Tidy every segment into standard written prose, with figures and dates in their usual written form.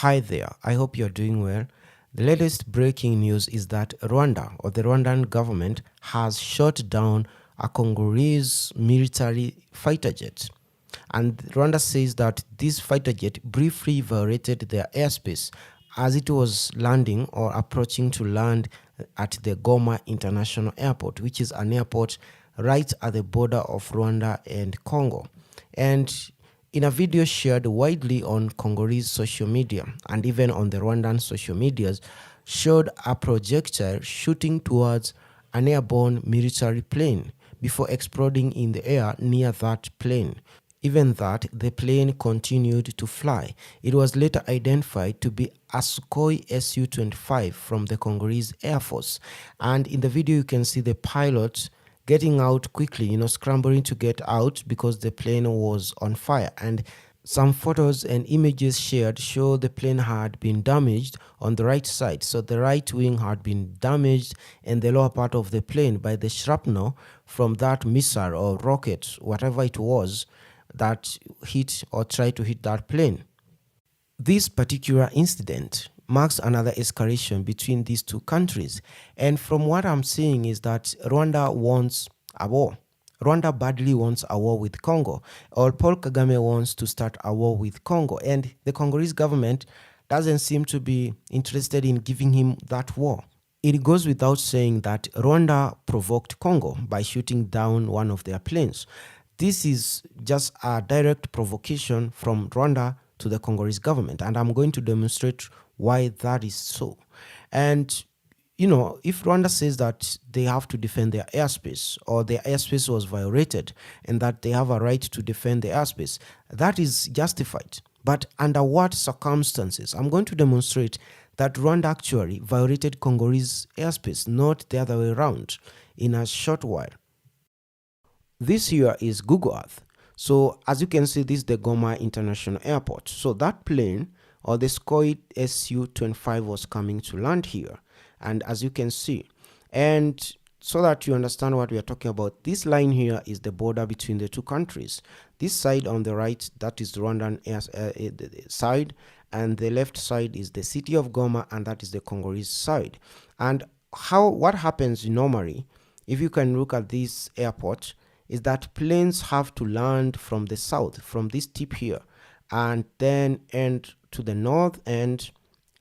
Hi there, I hope you're doing well. The latest breaking news is that Rwanda, or the Rwandan government, has shot down a Congolese military fighter jet. And Rwanda says that this fighter jet briefly violated their airspace as it was landing or approaching to land at the Goma International Airport, which is an airport right at the border of Rwanda and Congo. And in a video shared widely on Congolese social media and even on the Rwandan social medias, showed a projectile shooting towards an airborne military plane before exploding in the air near that plane. Even that, the plane continued to fly. It was later identified to be a Sukhoi Su-25 from the Congolese Air Force. And in the video, you can see the pilot getting out quickly, scrambling to get out because the plane was on fire. And some photos and images shared show the plane had been damaged on the right side. So the right wing had been damaged and the lower part of the plane by the shrapnel from that missile or rocket, whatever it was, that hit or tried to hit that plane. This particular incident marks another escalation between these two countries. And from what I'm seeing is that Rwanda wants a war. Rwanda badly wants a war with Congo, or Paul Kagame wants to start a war with Congo. And the Congolese government doesn't seem to be interested in giving him that war. It goes without saying that Rwanda provoked Congo by shooting down one of their planes. This is just a direct provocation from Rwanda to the Congolese government, and I'm going to demonstrate why that is so. And if Rwanda says that they have to defend their airspace, or their airspace was violated and that they have a right to defend their airspace, that is justified. But under what circumstances? I'm going to demonstrate that Rwanda actually violated Congolese airspace, not the other way around, in a short while. This here is Google Earth. So as you can see, this is the Goma International Airport. So that plane, or the Sukhoi Su-25, was coming to land here. And as you can see, and so that you understand what we are talking about, this line here is the border between the two countries. This side on the right, that is the Rwandan side, and the left side is the city of Goma, and that is the Congolese side. And what happens normally, if you can look at this airport, is that planes have to land from the south, from this tip here, and then end to the north end,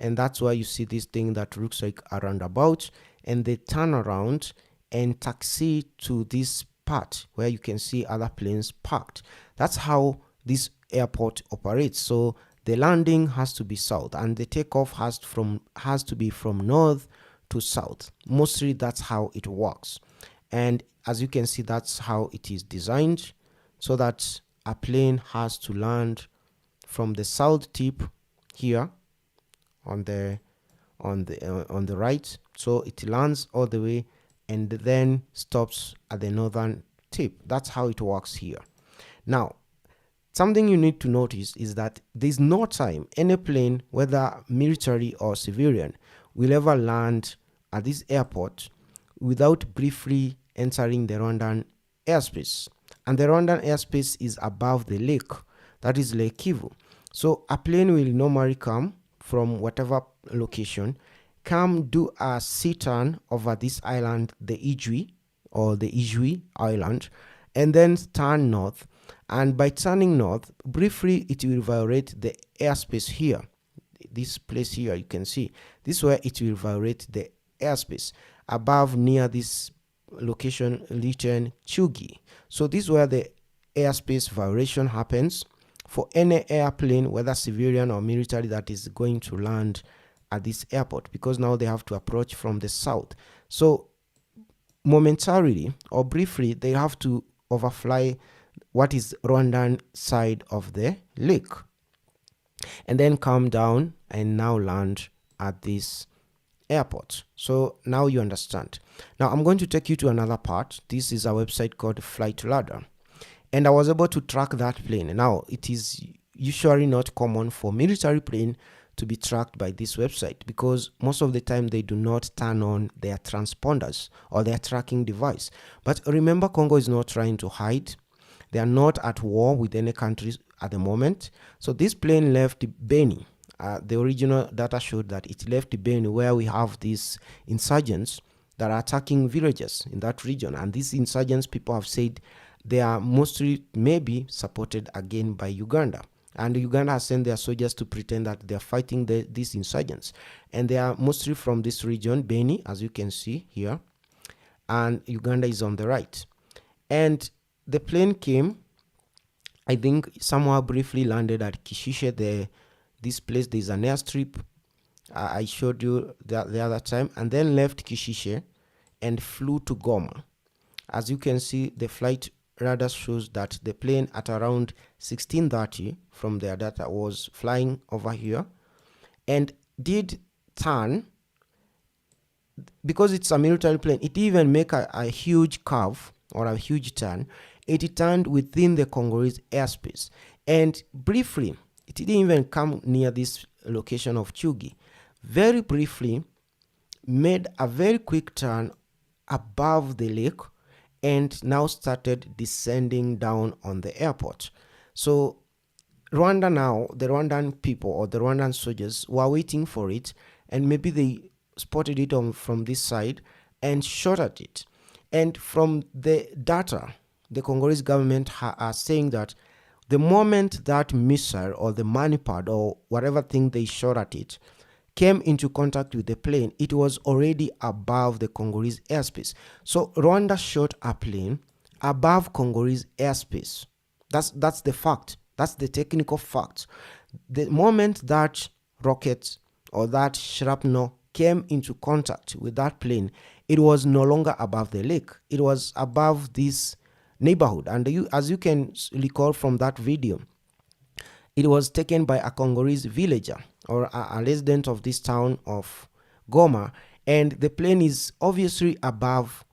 and that's why you see this thing that looks like a roundabout, and they turn around and taxi to this part where you can see other planes parked. That's how this airport operates. So the landing has to be south, and the takeoff has to be from north to south. Mostly that's how it works. And as you can see, that's how it is designed, so that a plane has to land from the south tip here on the right. So it lands all the way and then stops at the northern tip. That's how it works here. Now, something you need to notice is that there's no time any plane, whether military or civilian, will ever land at this airport without briefly entering the Rwandan airspace. And the Rwandan airspace is above the lake, that is Lake Kivu. So a plane will normally come from whatever location, come do a C-turn over this island, the Ijwi Island, and then turn north. And by turning north, briefly it will violate the airspace here. This place here, you can see. This is where it will violate the airspace above, near this location written Chugi. So this is where the airspace violation happens for any airplane, whether civilian or military, that is going to land at this airport, because now they have to approach from the south. So momentarily or briefly, they have to overfly what is Rwandan side of the lake and then come down and now land at this airport. So now you understand. Now I'm going to take you to another part. This is a website called Flight Radar, and I was able to track that plane. Now it is usually not common for military plane to be tracked by this website, because most of the time they do not turn on their transponders or their tracking device. But remember, Congo is not trying to hide. They are not at war with any countries at the moment. So this plane left Beni The original data showed that it left Beni, where we have these insurgents that are attacking villages in that region. And these insurgents, people have said, they are mostly maybe supported again by Uganda. And Uganda has sent their soldiers to pretend that they are fighting these insurgents. And they are mostly from this region, Beni, as you can see here. And Uganda is on the right. And the plane came, I think, somehow briefly landed at Kishishe. This place, there's an airstrip. I showed you the other time. And then left Kishishe and flew to Goma. As you can see, the flight radar shows that the plane at around 16:30 from their data was flying over here and did turn. Because it's a military plane, it even make a huge curve or a huge turn. It turned within the Congolese airspace, and briefly, it didn't even come near this location of Chugi. Very briefly, made a very quick turn above the lake and now started descending down on the airport. So Rwanda now, the Rwandan people or the Rwandan soldiers were waiting for it, and maybe they spotted it from this side and shot at it. And from the data, the Congolese government are saying that the moment that missile or the manipad or whatever thing they shot at it came into contact with the plane, it was already above the Congolese airspace. So Rwanda shot a plane above Congolese airspace. That's the fact. That's the technical fact. The moment that rocket or that shrapnel came into contact with that plane, it was no longer above the lake. It was above this neighborhood. And as you can recall from that video, it was taken by a Congolese villager or a resident of this town of Goma, and the plane is obviously above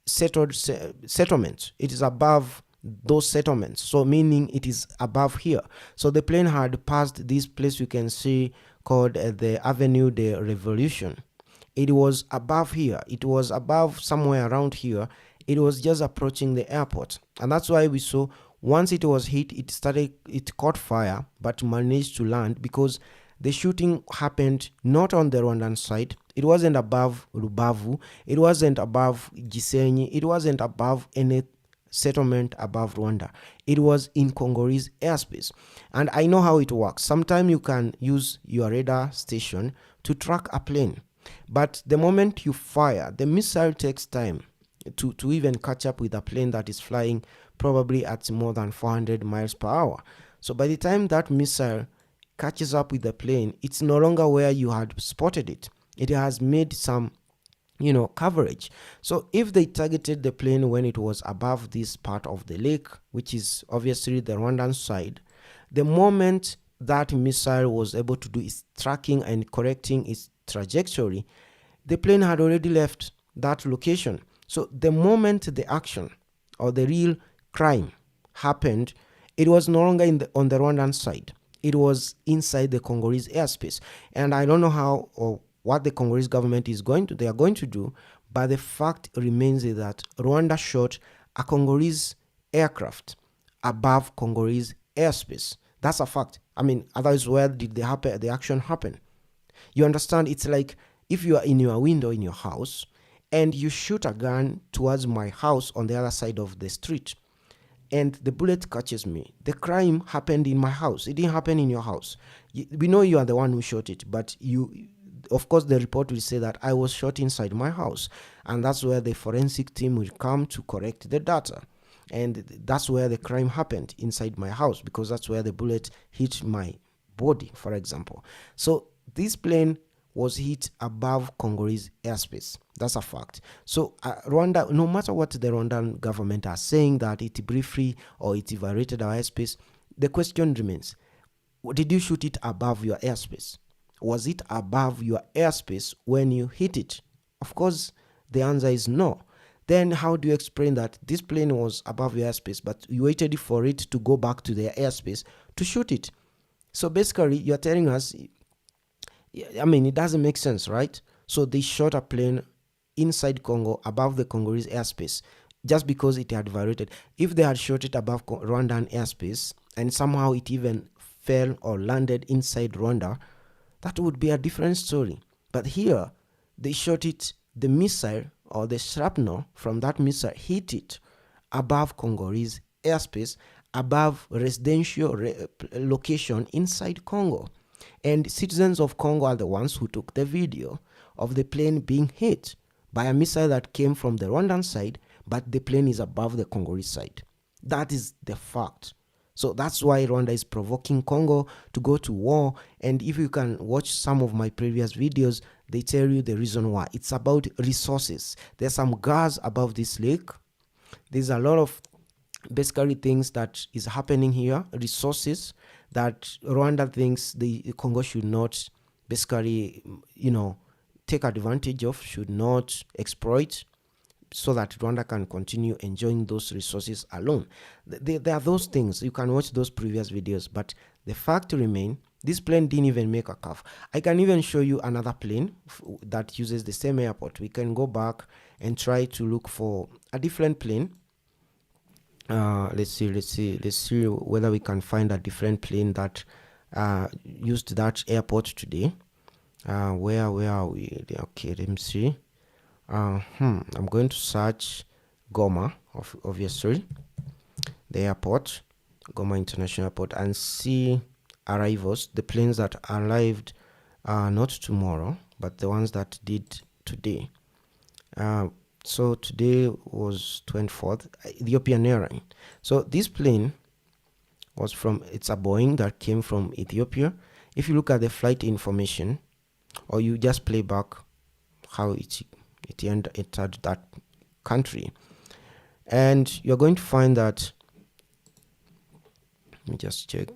settled settlements. It is above those settlements, so meaning it is above here. So the plane had passed this place you can see called the Avenue de Revolution. It was above here. It was above somewhere around here. It was just approaching the airport, and that's why we saw once it was hit, it caught fire, but managed to land because the shooting happened not on the Rwandan side. It wasn't above Rubavu. It wasn't above Gisenyi. It wasn't above any settlement above Rwanda. It was in Congolese airspace. And I know how it works. Sometimes you can use your radar station to track a plane. But the moment you fire, the missile takes time to even catch up with a plane that is flying probably at more than 400 miles per hour. So by the time that missile catches up with the plane, it's no longer where you had spotted it. It has made some coverage. So if they targeted the plane when it was above this part of the lake, which is obviously the Rwandan side, the moment that missile was able to do its tracking and correcting its trajectory, the plane had already left that location. So the moment the action or the real crime happened, it was no longer on the Rwandan side. It was inside the Congolese airspace. And I don't know how or what the Congolese government they are going to do, but the fact remains that Rwanda shot a Congolese aircraft above Congolese airspace. That's a fact. I mean, otherwise, where did the action happen? You understand? It's like if you are in your window in your house and you shoot a gun towards my house on the other side of the street, and the bullet catches me. The crime happened in my house. It didn't happen in your house. We know you are the one who shot it, but of course, the report will say that I was shot inside my house. And that's where the forensic team will come to correct the data. And that's where the crime happened, inside my house, because that's where the bullet hit my body, for example. So this plane was hit above Congolese airspace. That's a fact. So Rwanda, no matter what the Rwandan government are saying that it briefly or it violated our airspace, the question remains, did you shoot it above your airspace? Was it above your airspace when you hit it? Of course, the answer is no. Then how do you explain that this plane was above your airspace, but you waited for it to go back to their airspace to shoot it? So basically, you're telling us, I mean, it doesn't make sense, right? So they shot a plane inside Congo above the Congolese airspace just because it had violated. If they had shot it above Rwandan airspace and somehow it even fell or landed inside Rwanda, that would be a different story. But here, they shot it, the missile or the shrapnel from that missile hit it above Congolese airspace, above residential location inside Congo. And citizens of Congo are the ones who took the video of the plane being hit by a missile that came from the Rwandan side, but the plane is above the Congolese side. That is the fact. So that's why Rwanda is provoking Congo to go to war. And if you can watch some of my previous videos, they tell you the reason why. It's about resources. There's some gas above this lake. There's a lot of basically things that is happening here, resources that Rwanda thinks the Congo should not basically, take advantage of, should not exploit, so that Rwanda can continue enjoying those resources alone. There are those things. You can watch those previous videos, but the fact remains, this plane didn't even make a curve. I can even show you another plane that uses the same airport. We can go back and try to look for a different plane. Let's see whether we can find a different plane that used that airport today. Where are we? Okay, let me see. I'm going to search Goma, obviously, the airport, Goma International Airport, and see arrivals, the planes that arrived not tomorrow, but the ones that did today. So today was 24th, Ethiopian Airlines. So this plane was it's a Boeing that came from Ethiopia. If you look at the flight information, or you just play back how it entered that country, and you're going to find that, let me just check.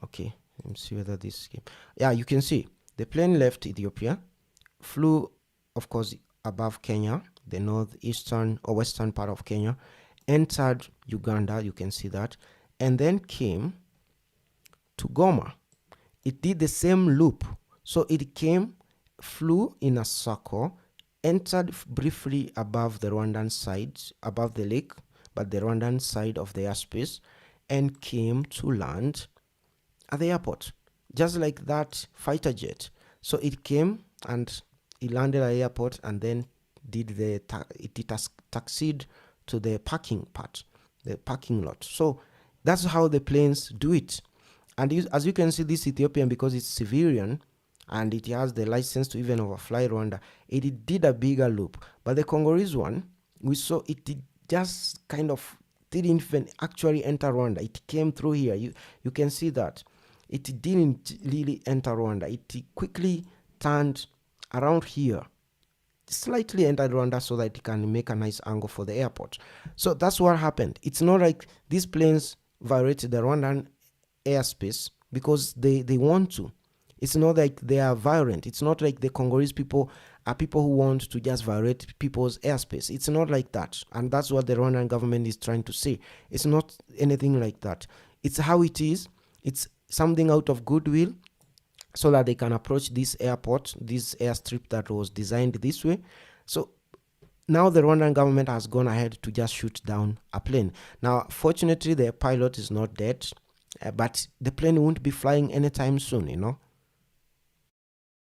Okay, let me see whether this came. Yeah, you can see the plane left Ethiopia, flew, of course, above Kenya, the northeastern or western part of Kenya, entered Uganda, you can see that, and then came to Goma. It did the same loop. So it came, flew in a circle, entered briefly above the Rwandan side, above the lake, but the Rwandan side of the airspace, and came to land at the airport, just like that fighter jet. So it came and it landed at the airport, and then it taxied to the parking part, the parking lot. So that's how the planes do it. And as you can see, this Ethiopian, because it's civilian and it has the license to even overfly Rwanda, it did a bigger loop. But the Congolese one, we saw it did just kind of didn't even actually enter Rwanda. It came through here. You can see that it didn't really enter Rwanda. It quickly turned around here, slightly entered Rwanda so that it can make a nice angle for the airport. So that's what happened. It's not like these planes violated the Rwandan airspace because they want to. It's not like they are violent. It's not like the Congolese people are people who want to just violate people's airspace. It's not like that. And that's what the Rwandan government is trying to say. It's not anything like that. It's how it is. It's something out of goodwill so that they can approach this airport, this airstrip that was designed this way. So now the Rwandan government has gone ahead to just shoot down a plane. Now, fortunately, the pilot is not dead. But the plane won't be flying anytime soon,